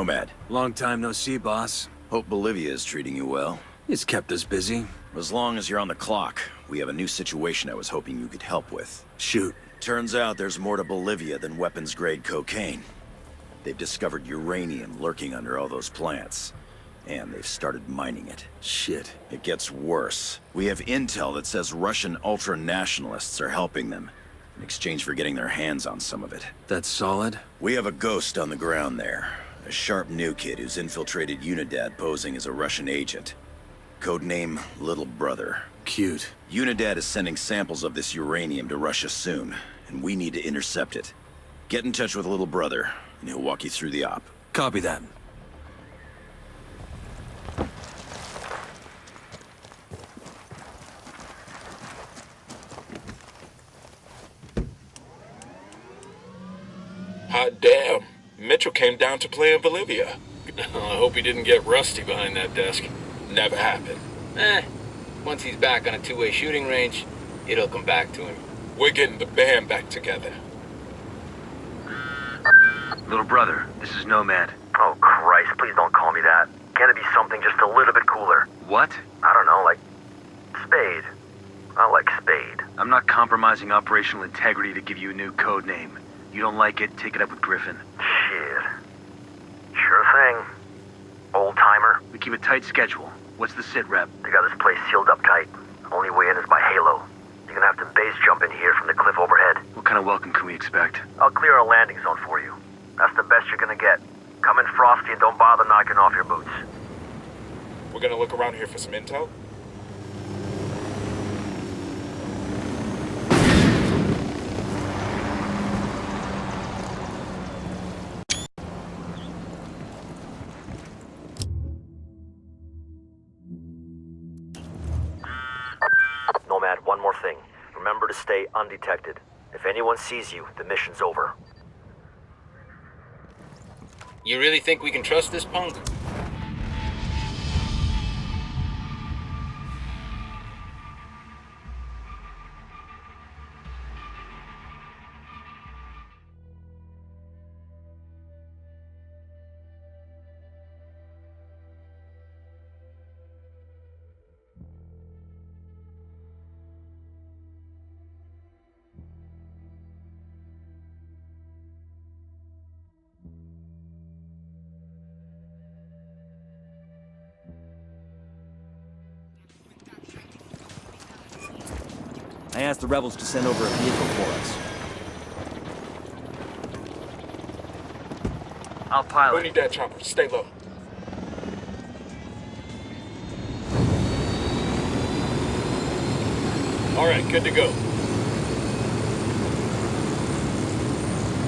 Nomad. Long time no see, boss. Hope Bolivia is treating you well. It's kept us busy. As long as you're on the clock, we have a new situation I was hoping you could help with. Shoot. Turns out there's more to Bolivia than weapons-grade cocaine. They've discovered uranium lurking under all those plants. And they've started mining it. Shit. It gets worse. We have intel that says Russian ultra-nationalists are helping them, in exchange for getting their hands on some of it. That's solid? We have a ghost on the ground there. A sharp new kid who's infiltrated Unidad posing as a Russian agent. Codename Little Brother. Cute. Unidad is sending samples of this uranium to Russia soon, and we need to intercept it. Get in touch with Little Brother, and he'll walk you through the op. Copy that. Hot damn. Mitchell came down to play in Bolivia. I hope he didn't get rusty behind that desk. Never happened. Once he's back on a two-way shooting range, it'll come back to him. We're getting the band back together. Little brother, this is Nomad. Oh, Christ, please don't call me that. Can it be something just a little bit cooler? What? I don't know, like Spade. I like Spade. I'm not compromising operational integrity to give you a new code name. You don't like it, take it up with Griffin. Shit. Sure thing. Old-timer. We keep a tight schedule. What's the sit rep? They got this place sealed up tight. Only way in is by Halo. You're gonna have to base jump in here from the cliff overhead. What kind of welcome can we expect? I'll clear a landing zone for you. That's the best you're gonna get. Come in frosty and don't bother knocking off your boots. We're gonna look around here for some intel? Nomad, one more thing. Remember to stay undetected. If anyone sees you, the mission's over. You really think we can trust this punk? I asked the rebels to send over a vehicle for us. I'll We pilot. need that chopper. Stay low. Alright, good to go.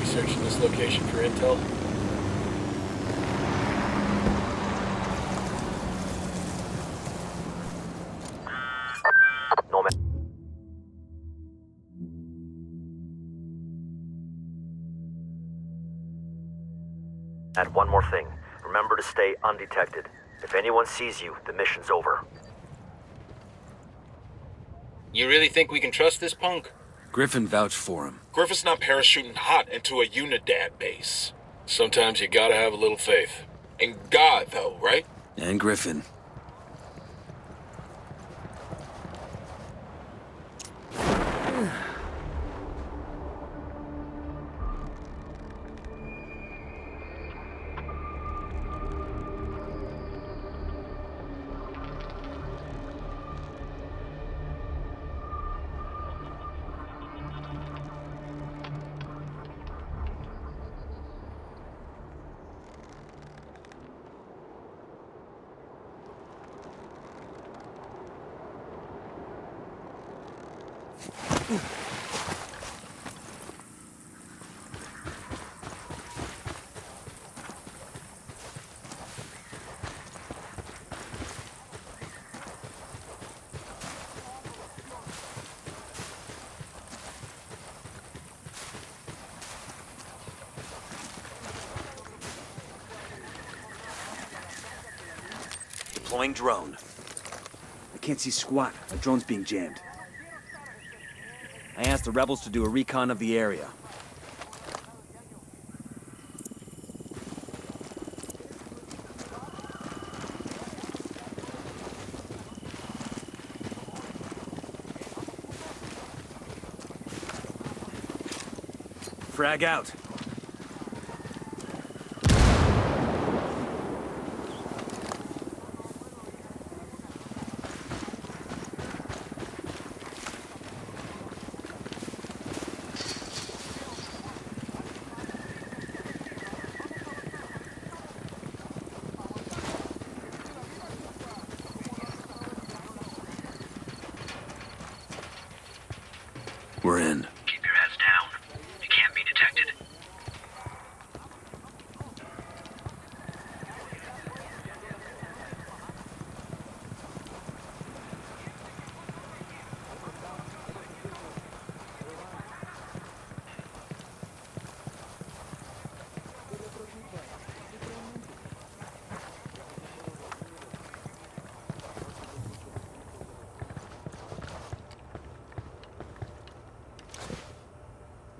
Researching this location for intel. Nomad. And one more thing. Remember to stay undetected. If anyone sees you, the mission's over. You really think we can trust this punk? Griffin vouched for him. Griffith's not parachuting hot into a Unidad base. Sometimes you gotta have a little faith. In God, though, right? And Griffin. Deploying drone. I can't see squat. My drone's being jammed. I asked the rebels to do a recon of the area. Frag out. We're in. Keep your heads down. You can't be detected.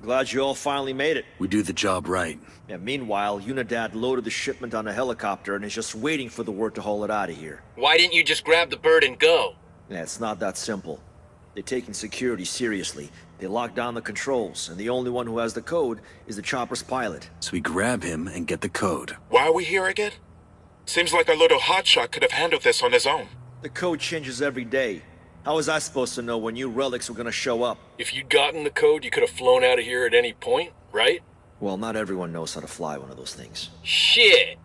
Glad you all finally made it. We do the job right. Yeah, meanwhile, Unidad loaded the shipment on a helicopter and is just waiting for the word to haul it out of here. Why didn't you just grab the bird and go? Yeah, it's not that simple. They're taking security seriously. They locked down the controls, and the only one who has the code is the chopper's pilot. So we grab him and get the code. Why are we here again? Seems like our little hotshot could have handled this on his own. The code changes every day. How was I supposed to know when new relics were gonna show up? If you'd gotten the code, you could have flown out of here at any point, right? Well, not everyone knows how to fly one of those things. Shit!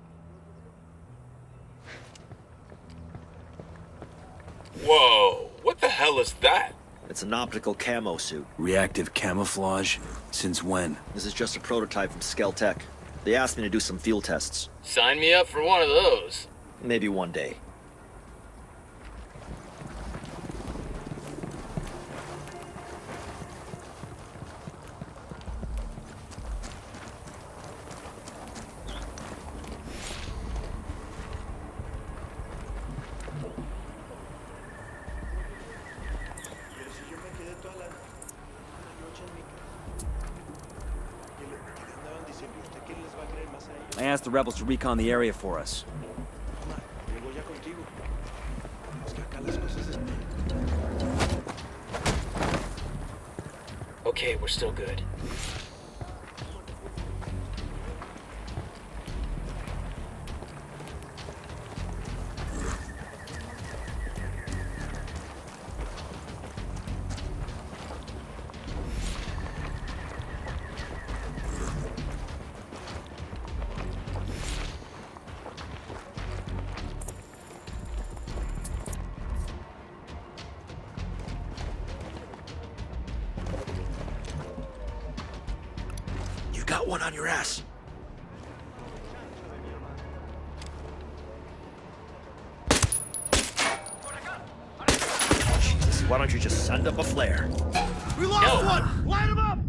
Whoa, what the hell is that? It's an optical camo suit. Reactive camouflage? Since when? This is just a prototype from Skeltech. They asked me to do some field tests. Sign me up for one of those. Maybe one day. I asked the rebels to recon the area for us. Okay, we're still good. You got one on your ass. Jesus, why don't you just send up a flare? We lost one! Light him up!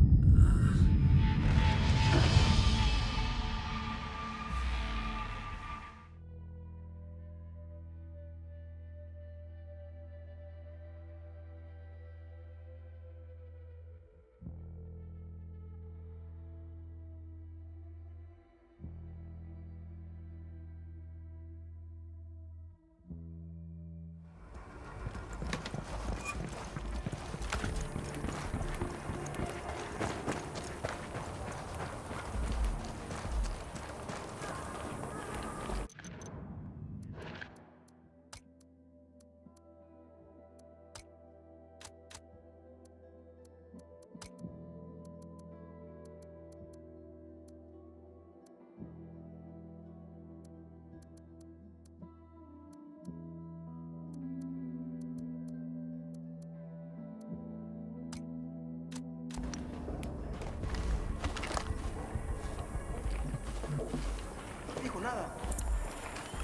Nada.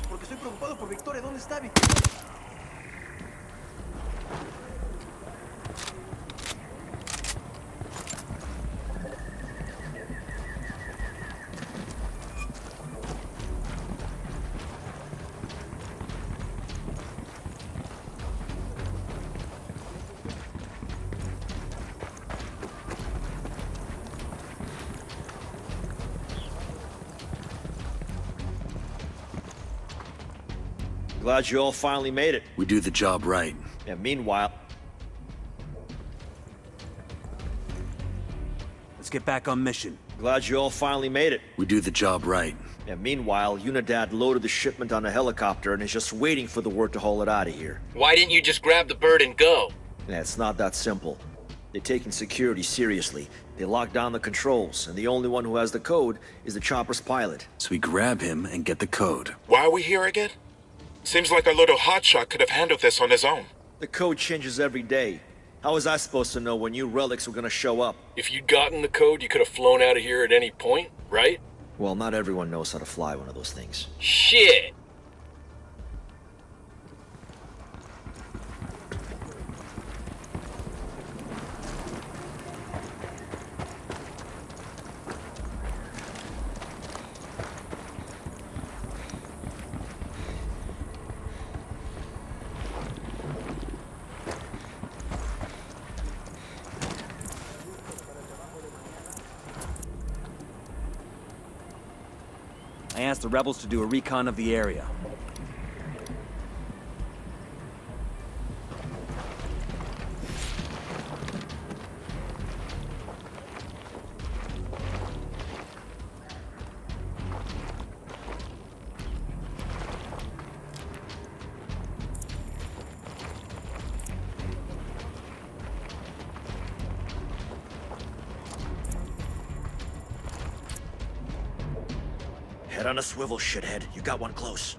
Porque estoy preocupado por Victoria. ¿Dónde está Victoria? Glad you all finally made it. We do the job right. Yeah, meanwhile... Let's get back on mission. Glad you all finally made it. We do the job right. And meanwhile, Unidad loaded the shipment on a helicopter and is just waiting for the word to haul it out of here. Why didn't you just grab the bird and go? Yeah, it's not that simple. They're taking security seriously. They locked down the controls, and the only one who has the code is the chopper's pilot. So we grab him and get the code. Why are we here again? Seems like our little hotshot could have handled this on his own. The code changes every day. How was I supposed to know when new relics were gonna show up? If you'd gotten the code, you could have flown out of here at any point, right? Well, not everyone knows how to fly one of those things. Shit! I asked the rebels to do a recon of the area. Head on a swivel, shithead. You got one close.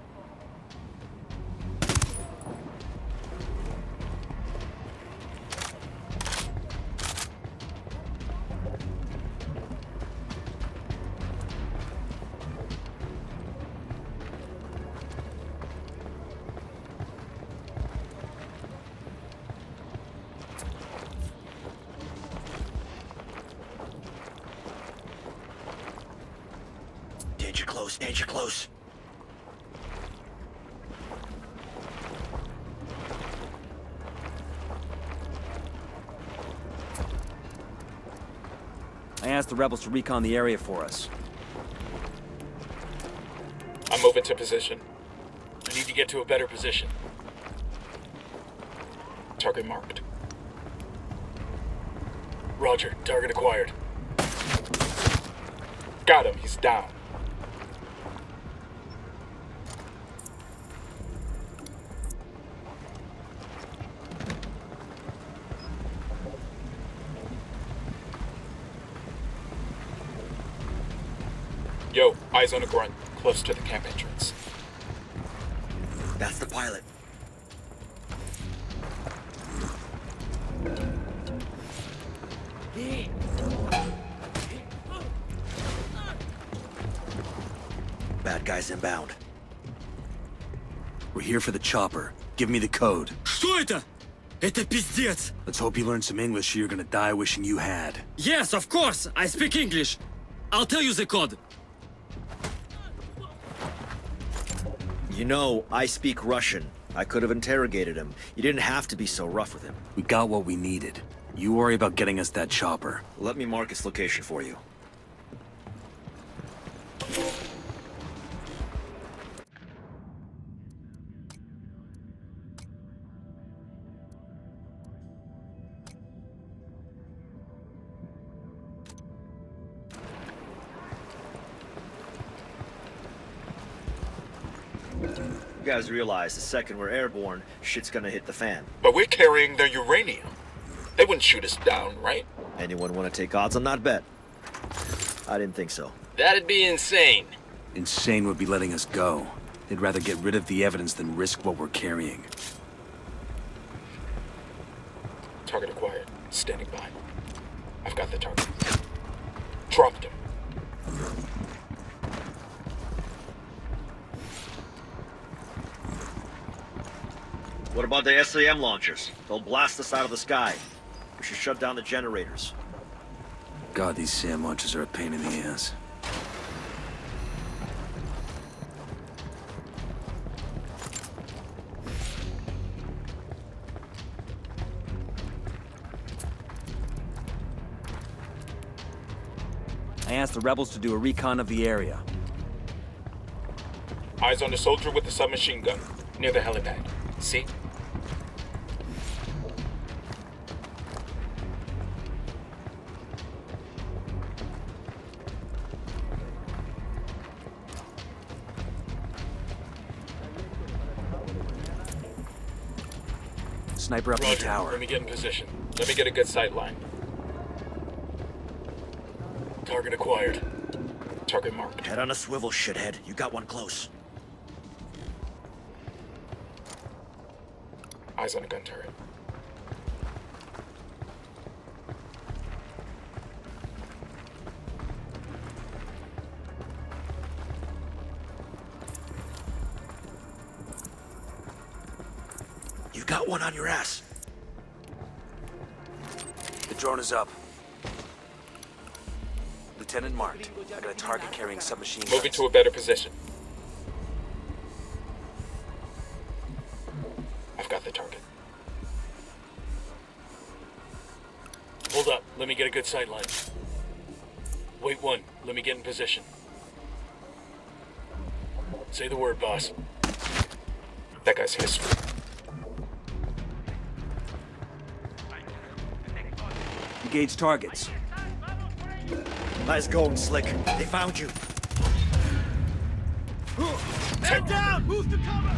Danger close, danger close. I asked the rebels to recon the area for us. I'm moving to position. I need to get to a better position. Target marked. Roger, target acquired. Got him, he's down. Yo, eyes on a grunt, close to the camp entrance. That's the pilot. Bad guys inbound. We're here for the chopper. Give me the code. Что это? Это пиздец! Let's hope you learn some English or you're gonna die wishing you had. Yes, of course! I speak English! I'll tell you the code. You know, I speak Russian. I could have interrogated him. You didn't have to be so rough with him. We got what we needed. You worry about getting us that chopper. Let me mark its location for you. You guys realize the second we're airborne, shit's gonna hit the fan. But we're carrying their uranium. They wouldn't shoot us down, right? Anyone want to take odds on that bet? I didn't think so. That'd be insane. Insane would be letting us go. They'd rather get rid of the evidence than risk what we're carrying. Target acquired. Standing by. I've got the target. Dropped him. What about the SAM launchers? They'll blast us out of the sky. We should shut down the generators. God, these SAM launches are a pain in the ass. I asked the rebels to do a recon of the area. Eyes on the soldier with the submachine gun, near the helipad. See? Sniper up in the Roger, tower. let me get in position. Let me get a good sight line. Target acquired. Target marked. Head on a swivel, shithead. You got one close. Eyes on a gun turret. You got one on your ass. The drone is up. Lieutenant marked. I got a target carrying submachine guns. Moving to a better position. I've got the target. Hold up. Let me get a good sight line. Wait one. Let me get in position. Say the word, boss. That guy's history. Engage targets. Nice going, Slick. They found you. Head down! Move to cover!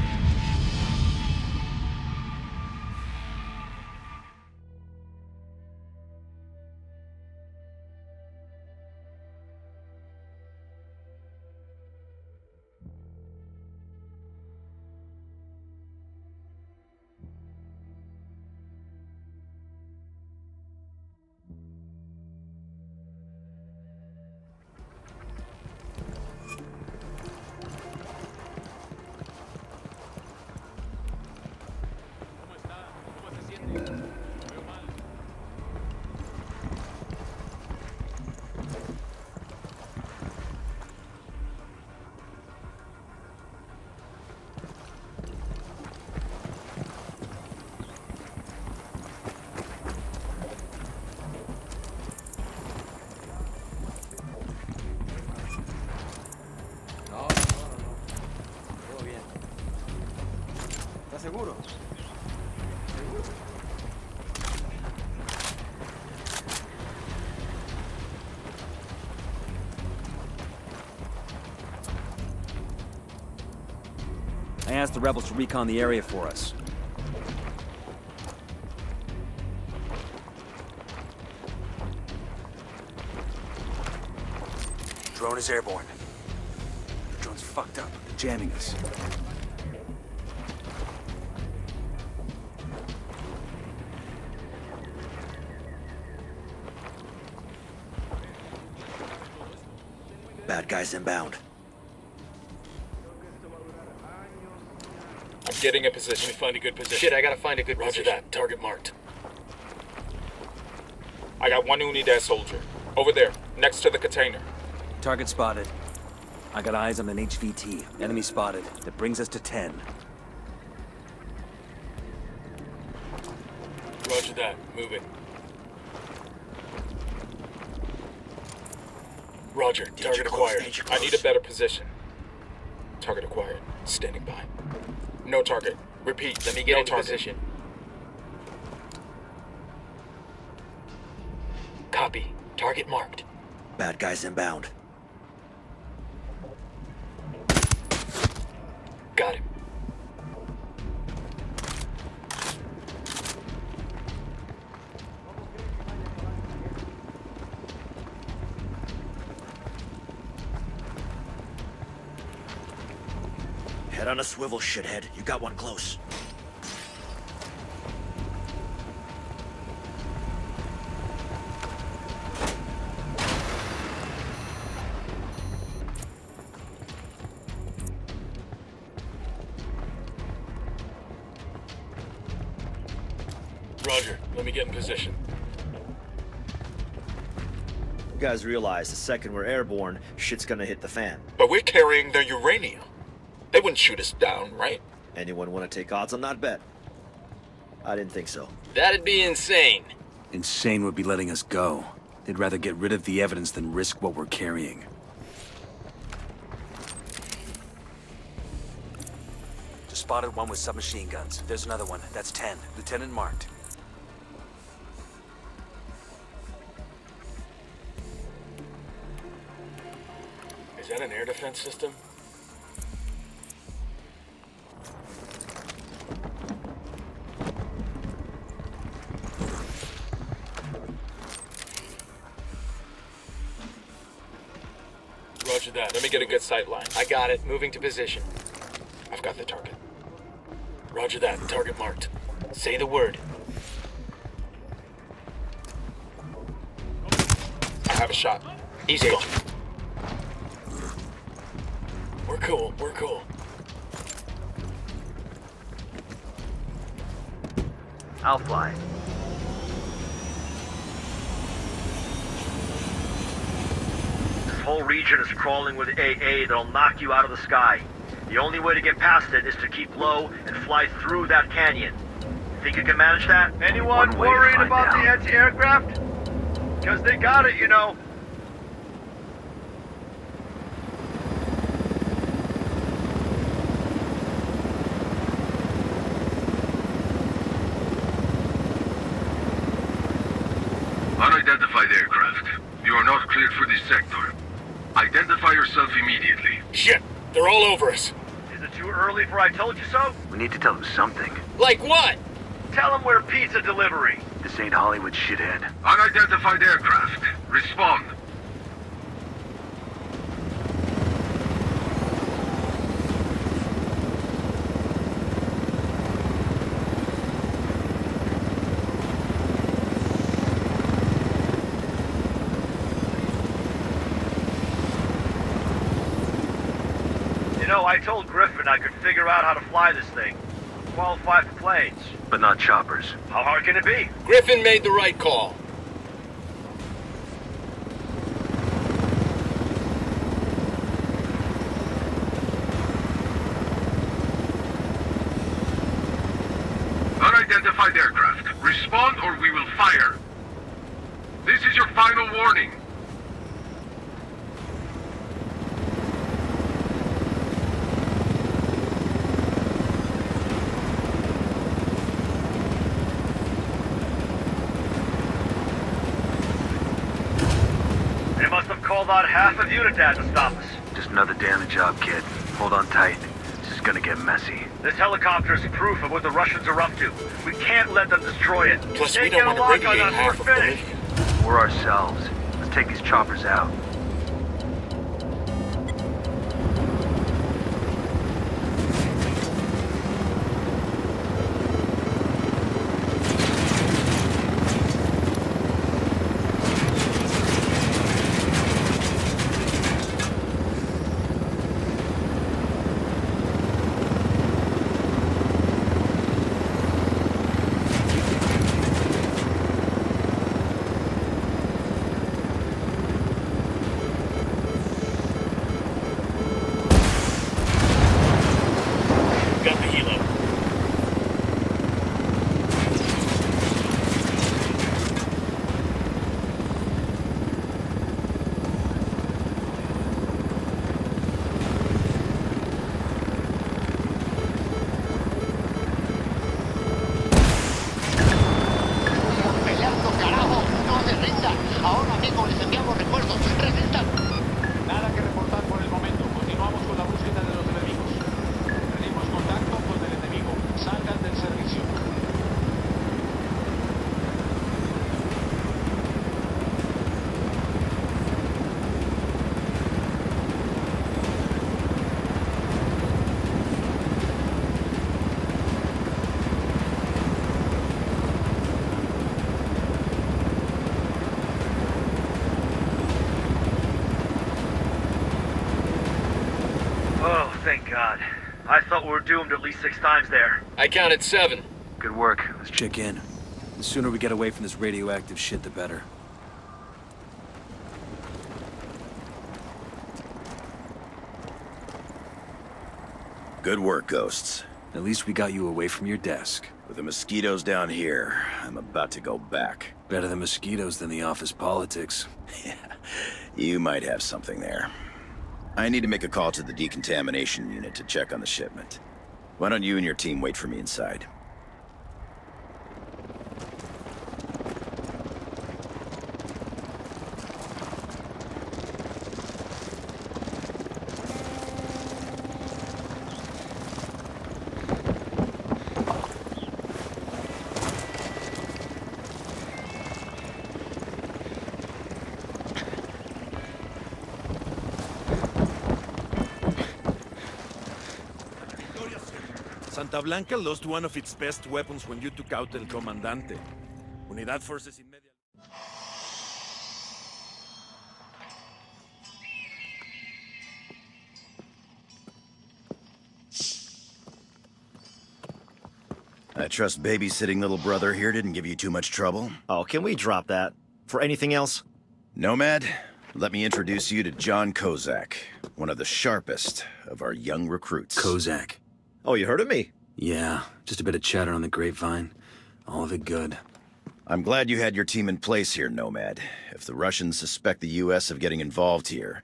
¿Seguro? I asked the rebels to recon the area for us. Drone is airborne. The drone's fucked up. They're jamming us. Bad guys inbound. I'm getting a position. Let me find a good position. Shit, I gotta find a good Roger position. that. Target marked. I got one Unidad soldier. Over there, next to the container. Target spotted. I got eyes on an HVT. Enemy spotted. That brings us to 10. Roger that. Moving. Roger. Target acquired. I need a better position. Target acquired. Standing by. No target. Repeat. Let me get no in target. position. Copy. Target marked. Bad guys inbound. Got him. Head on a swivel, shithead. You got one close. Roger. Let me get in position. You guys realize the second we're airborne, shit's gonna hit the fan. But we're carrying their uranium. They wouldn't shoot us down, right? Anyone want to take odds on that bet? I didn't think so. That'd be insane. Insane would be letting us go. They'd rather get rid of the evidence than risk what we're carrying. Just spotted one with submachine guns. There's another one. That's 10. Lieutenant marked. Is that an air defense system? Roger that. Let me get a good sight line. I got it. Moving to position. I've got the target. Roger that. Target marked. Say the word. I have a shot. He's Go. gone. We're cool. We're cool. I'll fly. This whole region is crawling with AA that'll knock you out of the sky. The only way to get past it is to keep low and fly through that canyon. Think you can manage that? Anyone worried about the anti-aircraft? Because they got it, you know. Unidentified aircraft. You are not cleared for this sector. Identify yourself immediately. Shit! They're all over us. Is it too early for I told you so? We need to tell them something. Like what? Tell them we're pizza delivery. This ain't Hollywood, shithead. Unidentified aircraft. Respond. You know, I told Griffin I could figure out how to fly this thing. Qualify for planes. But not choppers. How hard can it be? Griffin made the right call. Unidentified aircraft. Respond or we will fire. This is your final warning. They must have called out half of Unidad to stop us. Just another damage job, kid. Hold on tight. This is gonna get messy. This helicopter's proof of what the Russians are up to. We can't let them destroy it. Plus, They we get don't a want to lock on radiate us, half we're of finished. Bolivia. We're ourselves. Let's take these choppers out. Got the helo. Peleando, carajo, no se rindan. Ahora mismo les enviamos refuerzos. Resistan. Nada que reportar por el momento. Continuamos con la búsqueda de los enemigos. Tenemos contacto con el enemigo. Salgan del servicio. Oh, thank God. I thought we were doomed at least 6 times there. I counted 7. Good work. Let's check in. The sooner we get away from this radioactive shit, the better. Good work, Ghosts. At least we got you away from your desk. With the mosquitoes down here, I'm about to go back. Better the mosquitoes than the office politics. You might have something there. I need to make a call to the decontamination unit to check on the shipment. Why don't you and your team wait for me inside? Santa Blanca lost one of its best weapons when you took out El Comandante. Unidad forces inmediately. I trust babysitting little brother here didn't give you too much trouble. Oh, can we drop that? For anything else? Nomad, let me introduce you to John Kozak, one of the sharpest of our young recruits. Kozak. Oh, you heard of me? Yeah, just a bit of chatter on the grapevine. All of it good. I'm glad you had your team in place here, Nomad. If the Russians suspect the U.S. of getting involved here,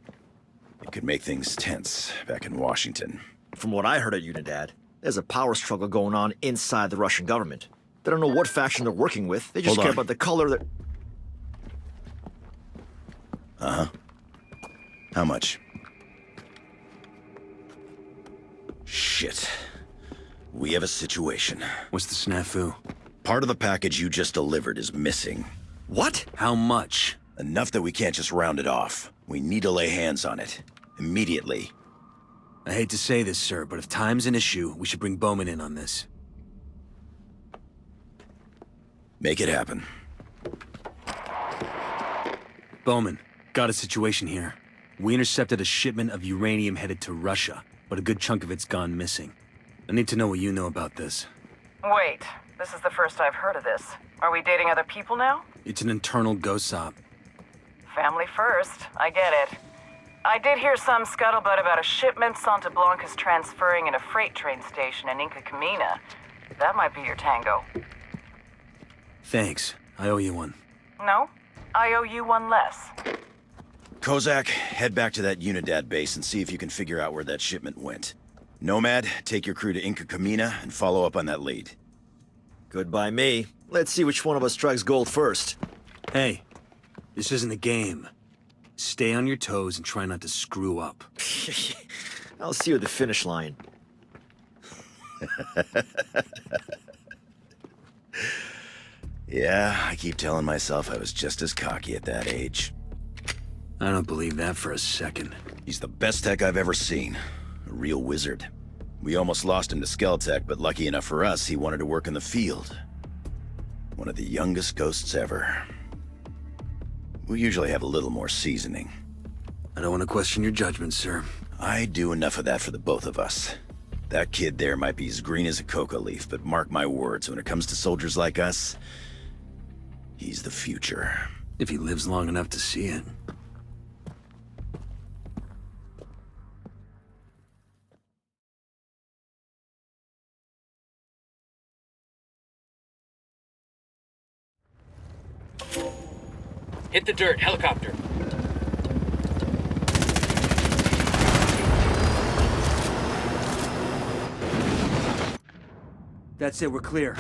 it could make things tense back in Washington. From what I heard at Unidad, there's a power struggle going on inside the Russian government. They don't know what faction they're working with. They just care about the color that... Uh-huh. How much? Shit. We have a situation. What's the snafu? Part of the package you just delivered is missing. What? How much? Enough that we can't just round it off. We need to lay hands on it. Immediately. I hate to say this, sir, but if time's an issue, we should bring Bowman in on this. Make it happen. Bowman, got a situation here. We intercepted a shipment of uranium headed to Russia, but a good chunk of it's gone missing. I need to know what you know about this. Wait, this is the first I've heard of this. Are we dating other people now? It's an internal GOSOP. Family first, I get it. I did hear some scuttlebutt about a shipment Santa Blanca's transferring in a freight train station in Inca Camina. That might be your tango. Thanks. I owe you one. No? I owe you one less. Kozak, head back to that Unidad base and see if you can figure out where that shipment went. Nomad, take your crew to Inca Camina and follow up on that lead. Good by me. Let's see which one of us strikes gold first. Hey, this isn't a game. Stay on your toes and try not to screw up. I'll see you at the finish line. Yeah, I keep telling myself I was just as cocky at that age. I don't believe that for a second. He's the best tech I've ever seen. A real wizard. We almost lost him to Skeltech, but lucky enough for us, he wanted to work in the field. One of the youngest ghosts ever. We usually have a little more seasoning. I don't want to question your judgment, sir. I do enough of that for the both of us. That kid there might be as green as a coca leaf, but mark my words, when it comes to soldiers like us, he's the future. If he lives long enough to see it. Hit the dirt, helicopter. That's it, we're clear.